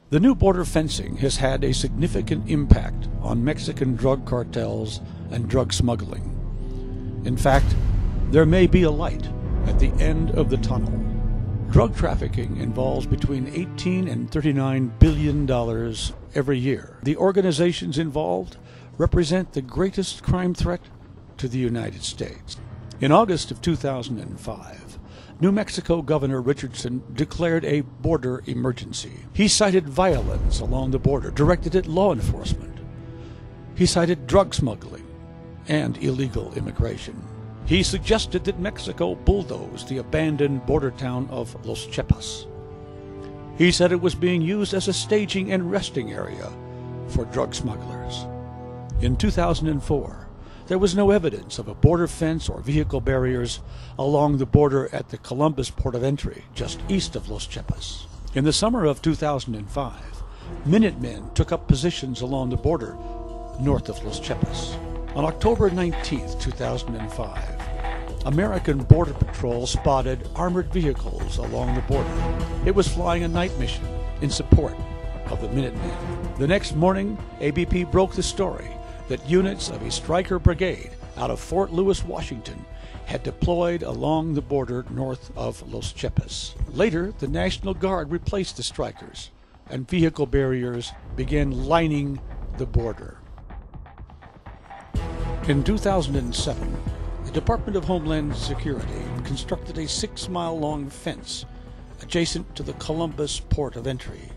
The new border fencing has had a significant impact on Mexican drug cartels and drug smuggling. In fact, there may be a light at the end of the tunnel. Drug trafficking involves between $18 and $39 billion every year. The organizations involved represent the greatest crime threat to the United States. In August of 2005, New Mexico Governor Richardson declared a border emergency. He cited violence along the border directed at law enforcement. He cited drug smuggling and illegal immigration. He suggested that Mexico bulldoze the abandoned border town of Los Chepas. He said it was being used as a staging and resting area for drug smugglers. In 2004, there was no evidence of a border fence or vehicle barriers along the border at the Columbus port of entry, just east of Los Chepas. In the summer of 2005, Minutemen took up positions along the border north of Los Chepas. On October 19, 2005, American Border Patrol spotted armored vehicles along the border. It was flying a night mission in support of the Minutemen. The next morning, ABP broke the story that units of a Stryker brigade out of Fort Lewis, Washington, had deployed along the border north of Los Chepas. Later, the National Guard replaced the Strykers, and vehicle barriers began lining the border. In 2007, the Department of Homeland Security constructed a 6-mile-long fence adjacent to the Columbus port of entry.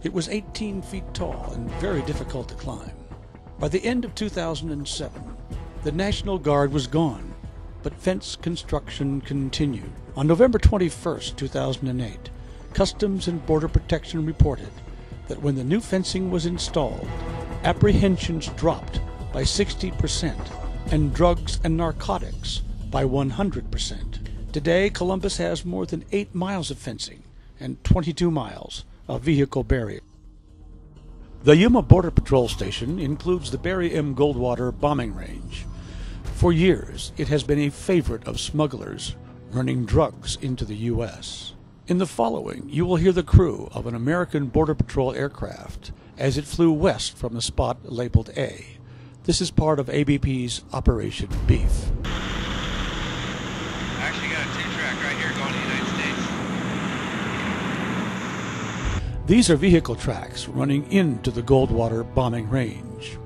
It was 18 feet tall and very difficult to climb. By the end of 2007, the National Guard was gone, but fence construction continued. On November 21, 2008, Customs and Border Protection reported that when the new fencing was installed, apprehensions dropped by 60% and drugs and narcotics by 100%. Today, Columbus has more than 8 miles of fencing and 22 miles of vehicle barrier. The Yuma Border Patrol Station includes the Barry M. Goldwater bombing range. For years, it has been a favorite of smugglers running drugs into the U.S. In the following, you will hear the crew of an American Border Patrol aircraft as it flew west from the spot labeled A. This is part of ABP's Operation Beef. I actually got a 2-track right here going to the United States. These are vehicle tracks running into the Goldwater bombing range.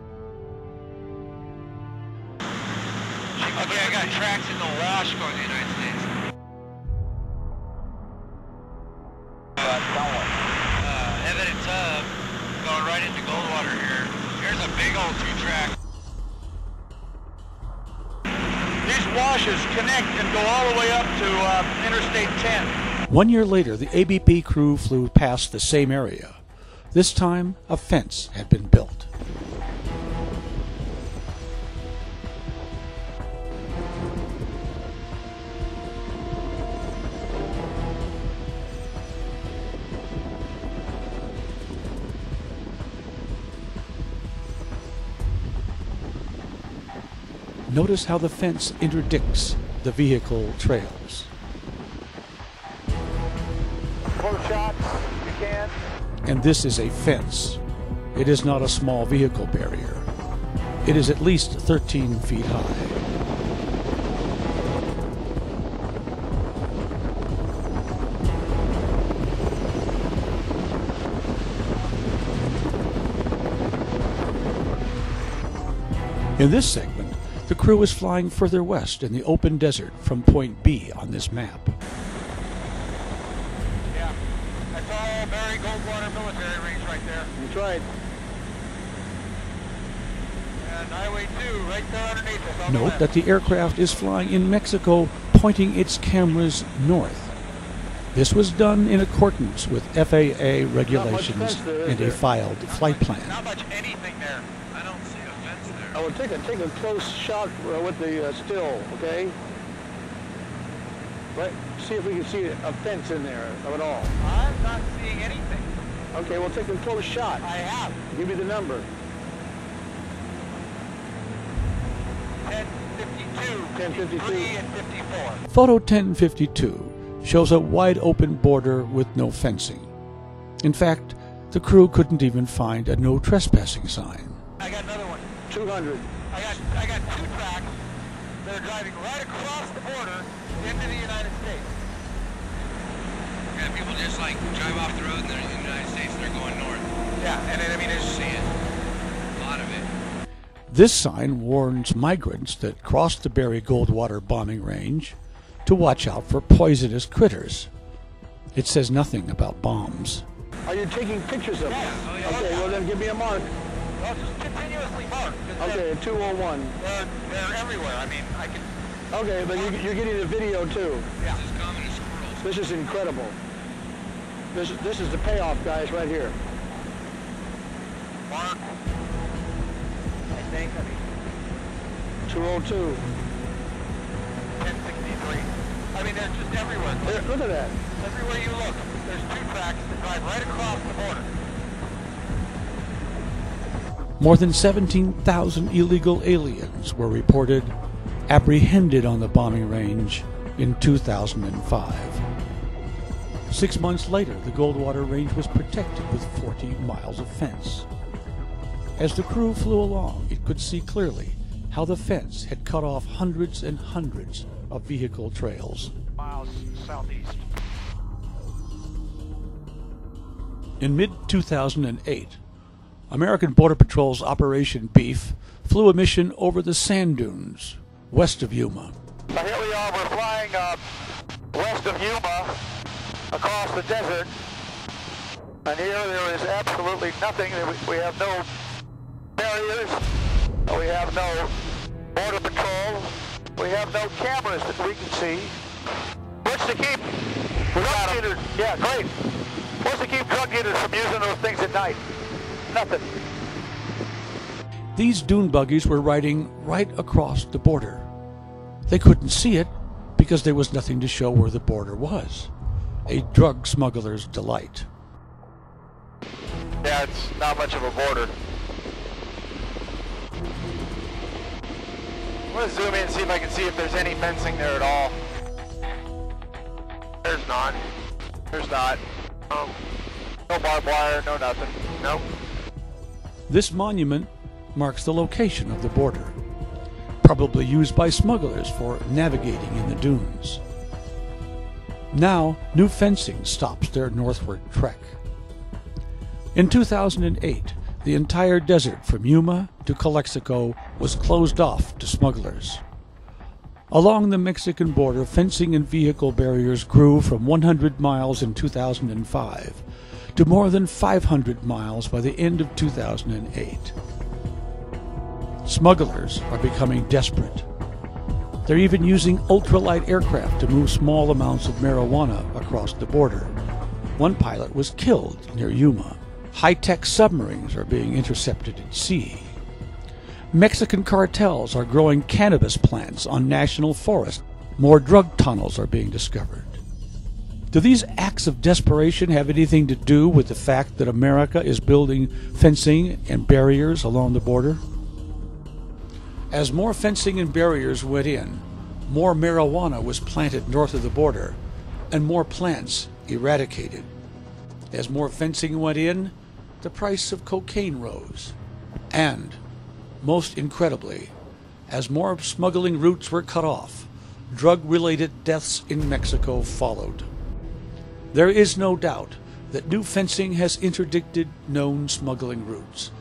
Okay, I got tracks in the wash going to the United States. Evidence of going right into Goldwater here. Here's a big old 2-track. These washes connect and go all the way up to Interstate 10. 1 year later, the ABP crew flew past the same area. This time, a fence had been built. Notice how the fence interdicts the vehicle trails. 4 shots, you can. And this is a fence. It is not a small vehicle barrier. It is at least 13 feet high. In this segment, the crew is flying further west in the open desert from point B on this map. Yeah, that's all Barry Goldwater military range right there. That's right. And Highway 2 right there underneath us on the Note left. that the aircraft is flying in Mexico, pointing its cameras north. This was done in accordance with FAA regulations and a filed flight plan. Not much anything there. I don't see a fence there. I will take a close shot with the still, okay? Right. See if we can see a fence in there at all. I'm not seeing anything. Okay, we'll take a close shot. I have. Give me the number. 1052, 1052. 53, and 54. Photo 1052 shows a wide open border with no fencing. In fact, the crew couldn't even find a no trespassing sign. I got another one. 200. I got two tracks that are driving right across the border into the United States. Yeah, people just like drive off the road and they're in the United States and they're going north. Yeah, and I mean, it's See it. A lot of it. This sign warns migrants that cross the Berry Goldwater bombing range to watch out for poisonous critters. It says nothing about bombs. Are you taking pictures of them? Yeah. Oh, yeah. Okay, well then give me a mark. well, just continuously marked. 'Cause Okay, 201. they're everywhere. I mean, I can. Okay, but you're getting the video too. Yeah. It's as common as squirrels. This is incredible. This is the payoff, guys, right here. Mark. I think. I mean, 202. 1063. I mean, they're just everywhere. There, look at that. Everywhere you look, there's two tracks that drive right across the border. More than 17,000 illegal aliens were reported apprehended on the bombing range in 2005. 6 months later, the Goldwater Range was protected with 40 miles of fence. As the crew flew along, it could see clearly how the fence had cut off hundreds and hundreds of vehicle trails. Miles southeast. In mid-2008, American Border Patrol's Operation Beef flew a mission over the sand dunes west of Yuma. Here we are. We're flying west of Yuma across the desert. And here there is absolutely nothing. We have no barriers. We have no border patrol. We have no cameras that we can see. What's to keep drug dealers? Yeah, great. What's to keep drug dealers from using those things at night? Nothing. These dune buggies were riding right across the border. They couldn't see it because there was nothing to show where the border was. A drug smuggler's delight. Yeah, it's not much of a border. I'm going to zoom in and see if I can see if there's any fencing there at all. There's not. There's not. No barbed wire, no nothing. Nope. This monument marks the location of the border, probably used by smugglers for navigating in the dunes. Now, new fencing stops their northward trek. In 2008, the entire desert from Yuma to Calexico was closed off to smugglers. Along the Mexican border, fencing and vehicle barriers grew from 100 miles in 2005 to more than 500 miles by the end of 2008. Smugglers are becoming desperate. They're even using ultralight aircraft to move small amounts of marijuana across the border. One pilot was killed near Yuma. High-tech submarines are being intercepted at sea. Mexican cartels are growing cannabis plants on national forests. More drug tunnels are being discovered. Do these acts of desperation have anything to do with the fact that America is building fencing and barriers along the border? As more fencing and barriers went in, more marijuana was planted north of the border, and more plants eradicated. As more fencing went in, the price of cocaine rose. And, most incredibly, as more smuggling routes were cut off, drug-related deaths in Mexico followed. There is no doubt that new fencing has interdicted known smuggling routes.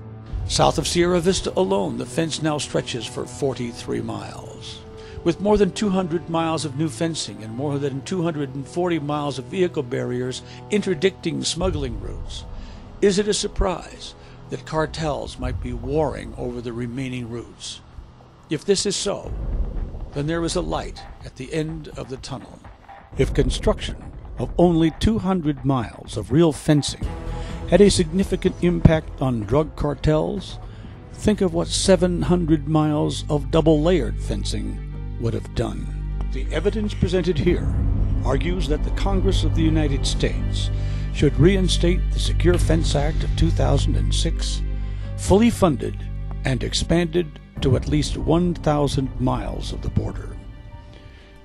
South of Sierra Vista alone, the fence now stretches for 43 miles. With more than 200 miles of new fencing and more than 240 miles of vehicle barriers interdicting smuggling routes, is it a surprise that cartels might be warring over the remaining routes? If this is so, then there is a light at the end of the tunnel. If construction of only 200 miles of real fencing had a significant impact on drug cartels, think of what 700 miles of double-layered fencing would have done. The evidence presented here argues that the Congress of the United States should reinstate the Secure Fence Act of 2006, fully funded and expanded to at least 1,000 miles of the border.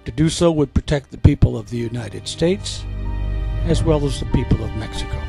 To do so would protect the people of the United States as well as the people of Mexico.